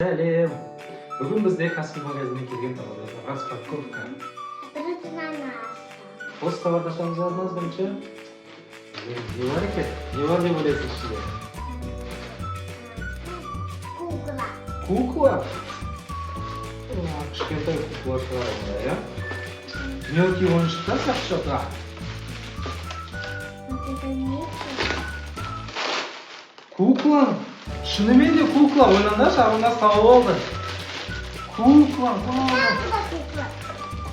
Сәлем. Бүгін бізде кәсіп магазиніне келген товарлар. Распаковка. Бірінші нана. Осы товарды ашамыз алдыңыз бірінші. Не бар екен? Не бар деп ойлайсыз ішінде? Кукла. Кукла? Кішкентай кукла шығар онда, иә? Мелкий ойыншықтар сияқты. Кукла? Шынымен де кукла. Ойлаңдаршы, арнас тауып алды. Кукла.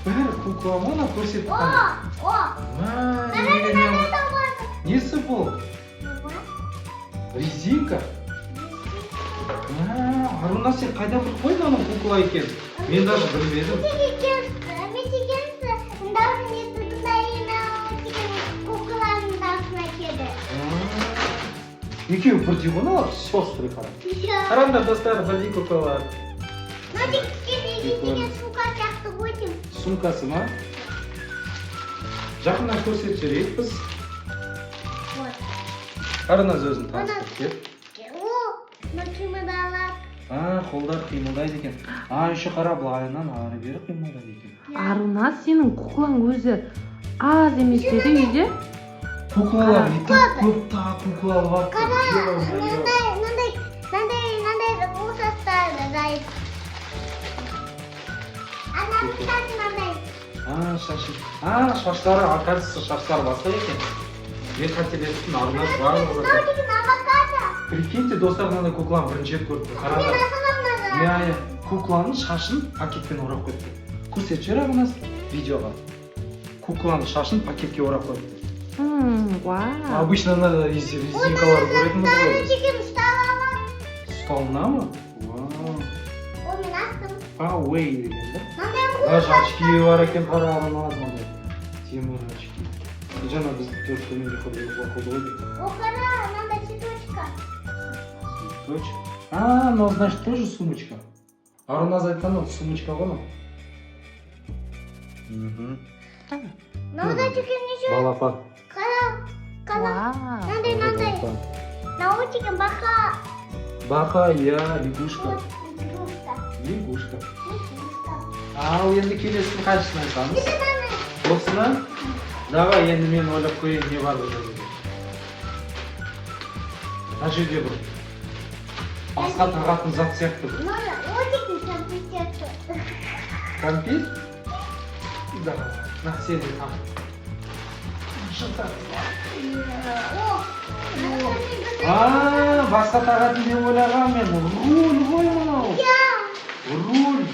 Бәрі кукла ма? Ана көрсетіп қана. Несі бұл? Резинка? Арнас, сен қайда біліп қойдың ана кукла екен? Мен даже білмедім. Екеуі бірдей ғой, алар сестры қара. Қараңдар достар, бірдей куклалар. Сумкасы ма? Жақыннан көрсетіп жіберейік біз. Арнас өзін таныстырып кет. Қолдар қимылдайды екен. Еще қара, былайынан ары бері қимылдайды екен. Арнас, сенің куклаң өзі аз емес еді үйде? Куклалар не так көп тағы куклалар бар. Шашы. Шаштары, оказывается, шаштары басқа екен. Мен қателестім, Арнас бар ма? Прикиньте, достар, мынандай кукланы бірінші рет көріп тұр. Қараңдар. Иә, кукланың шашын пакетпен орап қойыпты. Көрсетіп жібер, Арнас, видеоға. Кукланың шашын пакетке орап қойыпты. Вау. Обычно надо резинкалар көретінбіз ғой. Ұсталына ма? Away деген да? Даже очки бар екен, қара Арнас, мынандай. Темір очки. Жаңа біз төрт төменде қойды ғой. Цветочек. Ну, значит, тоже сумочка. Арнас айтқан ол сумочка ғой мынау. Балапан. Научиком баха. Баха, я лягушка. Лягушка. Ал енді келесін қайшысын айтамыз. Осыны? Давай, енді мен ойлап қойын не бар бұл жерде. Мына жерде бұл. Басқа тағатын зат сияқты бұл. Компит? Да, на сені тақ. Басқа тағатын деп ойлаған мен. Руль ғой мынау. Руль.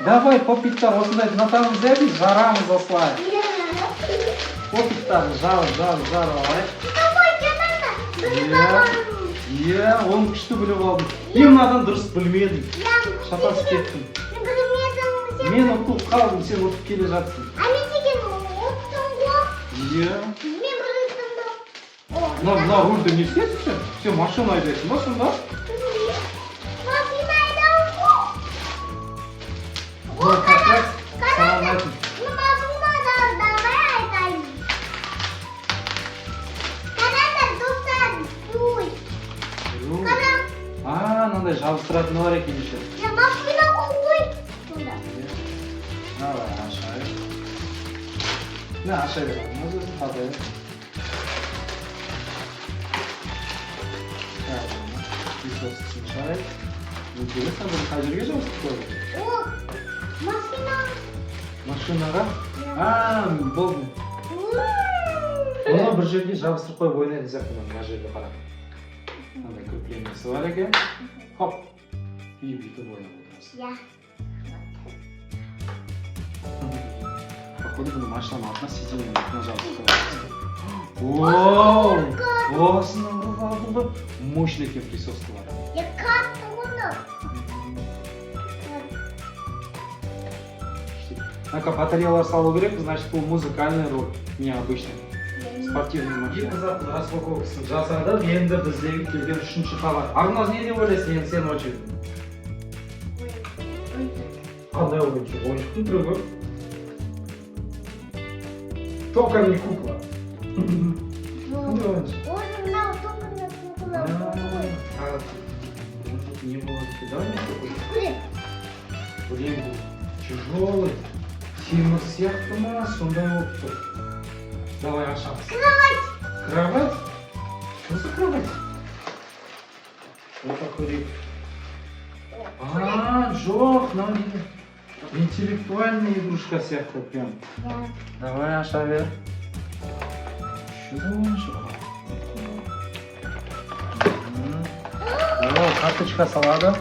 Давай, попиттар, осындай натамыз дәбіз, жарамыз осылай. Попиттарды жарып алайық. Оны күшті біліп алдым. Мен мынадан дұрыс білмедім. Шатасып кеттім. Мен ұтып қалдым, сен ұтып келе жатсың. Мына рульді не істейсің сен? Сен машина айдайсың ба сонда? Мынандай жабыстыратын бар екен еще. Давай, ашайық. Ашай беремін, өзін қадайық. Присосын шайық. Интересно, бұл қай жерге жабыстырып қойды? Машинаға? Болды. Оны бір жерге жабыстырып қойып ойнайтын сияқты, мына жерге қарап. Мынандай креплениесі бар екен. Хоп! Бүйтіп ойнап отырасың. Походу, бұны машинаның артына сиденьенің артына жабыстырып қойып. Осыны ұрып алдың ғой. Мощный екен присоскалар. Батареялар салу керек, значит, бұл музыкальный роль, необычный. Спортивный машина. Екі заттың распаковкасын жасадық, енді біздегі келген үшінші товар. Арнас, не деп ойлайсың, енді сен очередь? Қандай ойыншық? Ойыншықтың түрі көп. Только не кукла. қандай ойыншық? Уже мынау топында кукла болды ғой. Не болады екен, давай мен такой. Көрем. Блин, бұл тяжелый. Темір сияқты ма, сондай болып тұр. Давай ашамыз. Кровать. Кровать? Что за кровать? Вот такой. Жоқ, мынау не? Интеллектуальная игрушка сияқты прям. Да. Давай аша бер. Что за ойыншық? О, карточка салады.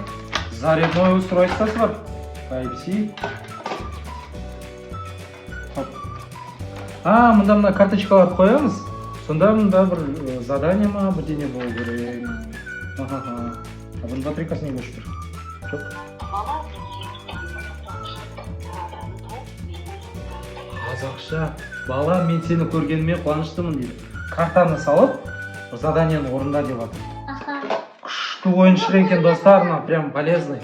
Зарядное устройствосы бар. Type-C. Мында мына карточкаларды қоямыз. Сонда мында бір задание ма, бірдеңе болу керек. Бұны батарейкасын не қосып тұр? Жоқ. Қазақша. Бала, мен сені көргеніме қуаныштымын дейді. Картаны салып, заданиені орында деп жатыр. Аха. Күшті ойыншық екен достар, мына прям полезный.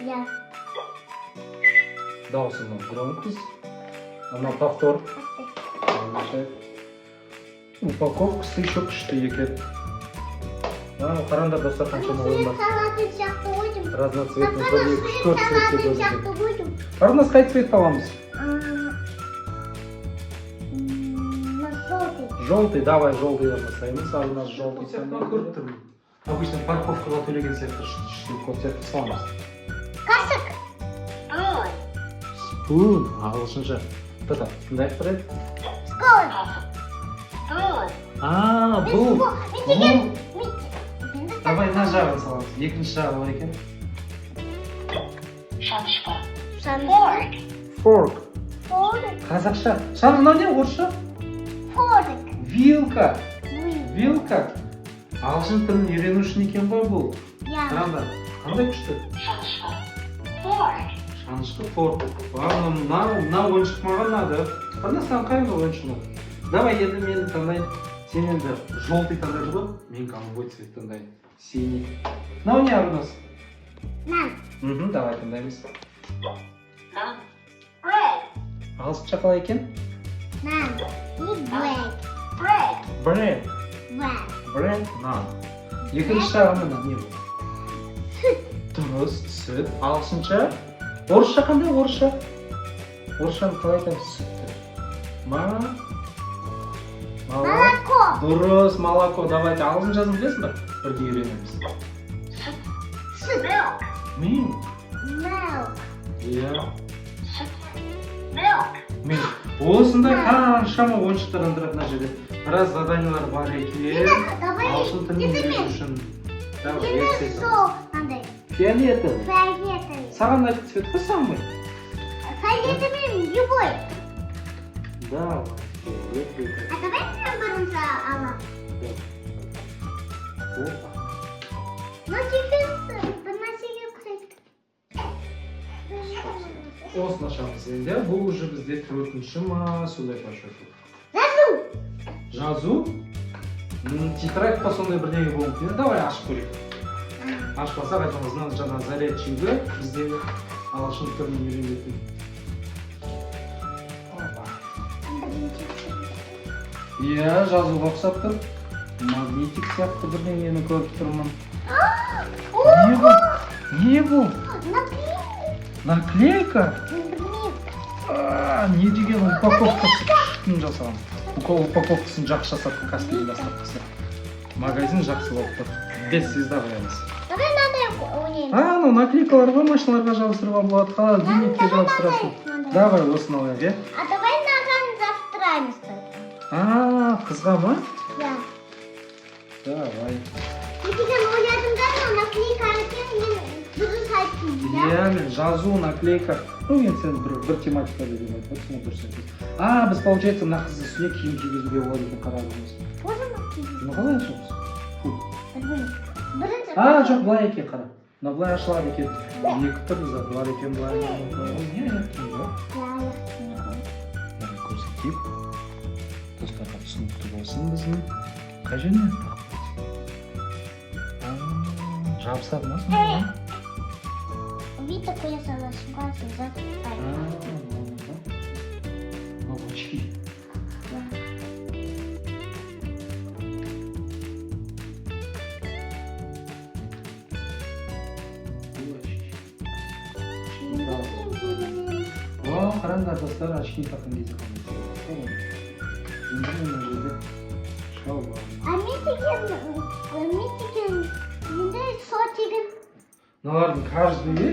Я. Дауысы громкость. Мына повтор. Упаковкасы еще күшті екен. Қараңдар достар, қаншама ойын бар. Салатын сияқты ойдым. Разноцветный Салатын цвет сияқты ойдым. Арнас қай цвет аламыз? Желтый, давай желтый жасаймыз. У нас желтый көріп тұрмын. Обычно парковкаға төлеген сияқты код сияқты саламыз. Қасық. Спун, ағылшынша. Тыңдайық бір рет. Скол. Бұл. Мен Давай мына жағын саламыз. Екінші жағы бар екен. Fork. Қазақша. Шан, мынау не орысша? Вилка. Вилка. Ағылшын тілін үйрену үшін екен ғой бұл. Қараңдар, қандай күшті? Шанышқы fork. Мына ойыншық маған ұнады. Қандай саған қай ойыншық ұнады? Давай енді мен таңдайын. Сен енді желтый таңдайды ғой? Мен голубой цвет таңдайын. Синий. Мынау не Арнас? Нан. Давай таңдаймыз. Ағылшынша қалай екен? Нан. И Bread. Bread, нан. Екінші жағы мына не бұл? Дұрыс, сүт. Ағылшынша? Орысша қандай орысша? Орысшаны қалай айтамыз? Сүтті. Молоко. Дұрыс, молоко. Давайте ағылшын жазын білесің бе? Бірге үйренеміз. Сүт. Milk. Milk. Осындай қаншама ойыншықтардан тұрады мына жерде. Біраз заданиялар бар екен. Ағылшын тілін үйрену үшін. Фиолетовый. Саған айтып цвет қойсам ғой? Фиолетовый любой. Давай, фиолетовый. Давай мен бірінші алам. Осыны ашамыз енді. Бұл уже бізде төртінші ма, солай по счету. Жазу? Тетрадь па сондай бірдеңе болуы мүмкін. Давай ашып көрейік. Ашпасақ айтамыз, мына жаңа зарядчигі бізде ағылшын тілін үйренетін. Иә, жазуға ұқсап тұр. Магнитик сияқты бірдеңені көріп тұрмын. Не бұл? Наклейка? Не деген упаковкасы күшін жасаған. Упаковкасын жақсы жасап кәсіппен бастапқысы. Магазин жақсы болып тұр. 5 звезда қоямыз. Наклейкаларға, машиналарға жабыстыруға болады. Холодильникке жабыстырасың. Давай осыны алайық, е? Давай наған жабыстырамыз только. Қызға ма? Да. Давай. Мен ойладым да, наклейка екен, мен дұрыс айттым. Иә, мен жазу, наклейка. Мен сен бір тематика деп айтып дұрыс айтып. Біз, получается, мына қыздың үстіне киім кигізуге болады екен қарадыңыз. Можно ма кигізу? Қалай ашамыз? Бірінші. Жоқ, былай екен қара. Мына былай ашылады екен. Екі түрлі зат бар екен былай. Не аяқтың ба? Көрсетейік. Достарға түсінікті болсын біздің. Қай жеріне? Жабысады ма сонда? Вид такой соглашался за Очки. қараңдар достар, очки таққан кезде қалмайды. Енді мына жерде шалбар. Мен деген енді сол тегін. Мыналардың каждыйы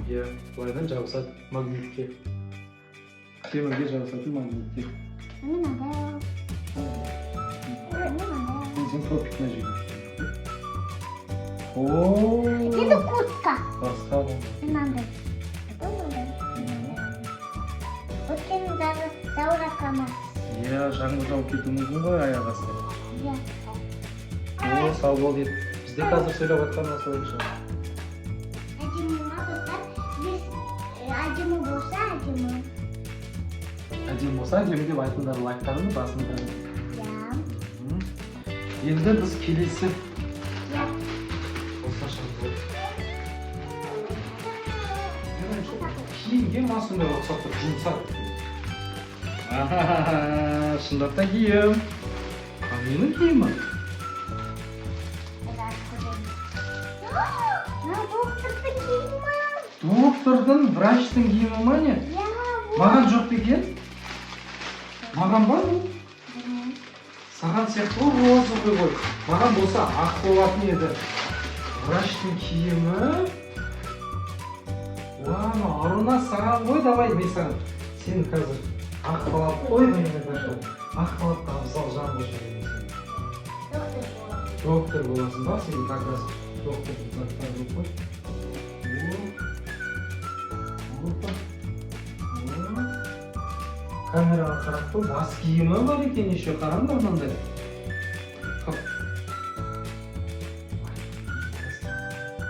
иә, былайдан жабысады магнитке. Темірге жабысатын магнитке. Сен пропитна жеген. Это куртка. Басқа бұл. Мынандай. Өткен заура камаз. Иә, жаңбыр жауып кетуі мүмкін ғой аяқ асты. Иә. Сау бол дейді. Бізде қазір сөйлеп жатқан осы бойынша. Әдемі болса, әдемі. Әдемі болса, әдемі деп айтыңдар лайктарыңды басыңдар. Иә. Енді біз келесі Иә. киімге масындай ұқсап тұр, жұмсақ. Шындап та киім. Менің киімім. Доктордың, врачтың киімі ма не? Маған жоқ екен? Маған бар ма? Саған сияқты розовый ғой. Маған болса ақ болатын еді. Врачтың киімі. Ладно, Аруна саған ғой, давай мен саған. Сен қазір ақ халат қой мені даже. Ақ халатта абзал жан болып жүрген. Доктор боласың ба? Сен как раз доктордың заттары қой. Камераға қарап қой, бас киімі бар екен, еще қараңдар мынандай.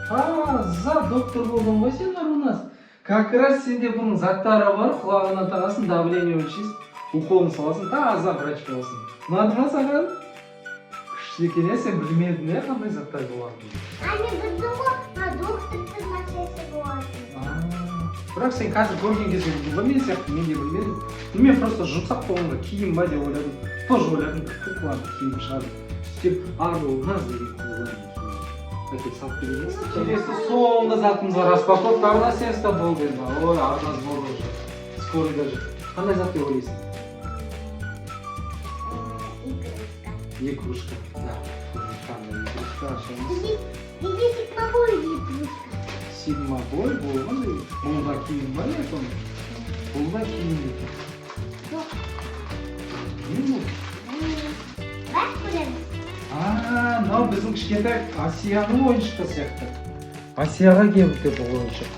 За доктор болдың ғой сен, Арунас. Как раз сенде бұның заттары бар, құлағына тағасын, давление өлшейсің, уколын саласың, таза врач боласың. Ұнады ма саған? Күшті екен, сен білмедің, қандай заттар болатын. Мен білдім ғой, доктордың машинасы болатын. Бірақ сен қазір көрген кезде білмеген сияқты, мен де білмедім. Мен просто жұмсақ болғанда киім ба деп ойладым. Тоже ойладым, кукланы киім шығарды. Сөйтіп, Арунас деген кукланы киім. Әкет салып береміз. Келесі соңғы затымызға распаковка. Арунас сен ұстап болды енді. Ой, Арунас болды уже. Скорый даже. Қандай зат деп ойлайсың? Игрушка. Да. Қандай игрушка ашамыз. Неге сигмабой игрушка? Сигмабой болғандай. Бұлда киім бар ма соны? Бұлда киім екен. Жоқ. Не бұл? Бәк көреміз. Мынау біздің кішкентай Асияның ойыншығы сияқты. Асияға келіп деп бұл ойыншық.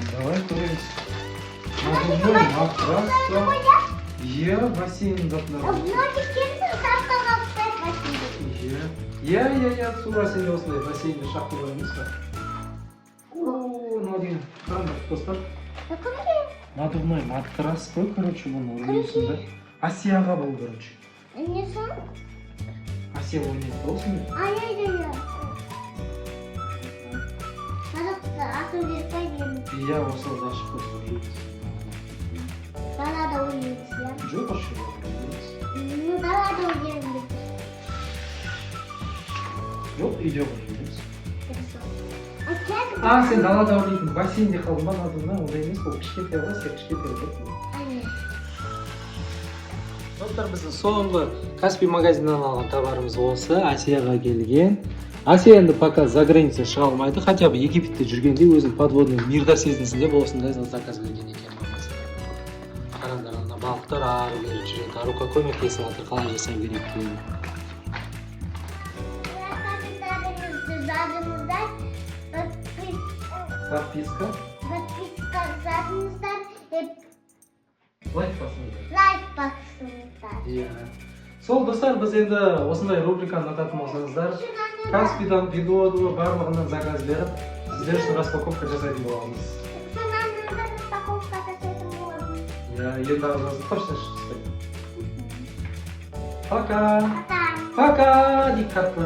Давай көреміз. Надувной матрас бар. Иә, бассейн заттары. Мынау келді, шақталға ұстайды бассейнде. Иә, тура сенде осындай бассейнде шақты бар емес па? Мынау деген қараңдар достар. Надувной матрас қой, короче, бұны ойнайсыңдар. Асияға бұл, короче. Не сон? Асия ойнайды болсын. Ай-ай-ай. Қазақта асыл жерпай деймін. Иә, осы ашып қойсын. Далада ойнаймыз, иә? Жоқ, ашып ойнаймыз. Далада ойнаймыз. Жоқ, үйде ойнаймыз. Хорошо. Сен далада ойнайтын бассейнде қалдың ба, надувной, ондай емес, бұл кішкентай ғой, сен кішкентай ғой. Достар, біздің соңғы Каспий магазиннен алған товарымыз осы, Асияға келген. Асия енді пока за граница шыға алмайды, хотя бы Египетте жүргенде өзінің подводный мирда сезінсін деп осындай заказ берген екен мамасы. Қараңдар, ана балықтар ары бері жүреді, Арука көмектесіп жатыр, қалай жасау керек екенін. Подписка. Задыңыздан Лайк басыңыздар. лайк басыңыздар. Сол достар, біз енді осындай рубриканы ұнататын болсаңыздар, Каспийдан, видеодан барлығынан заказ беріп, сіздер үшін распаковка жасайтын боламыз. Распаковка жасайтын боламыз. Енді арзанызды точно шықпайды. Пока! Пока! Пока! Дейік қатты.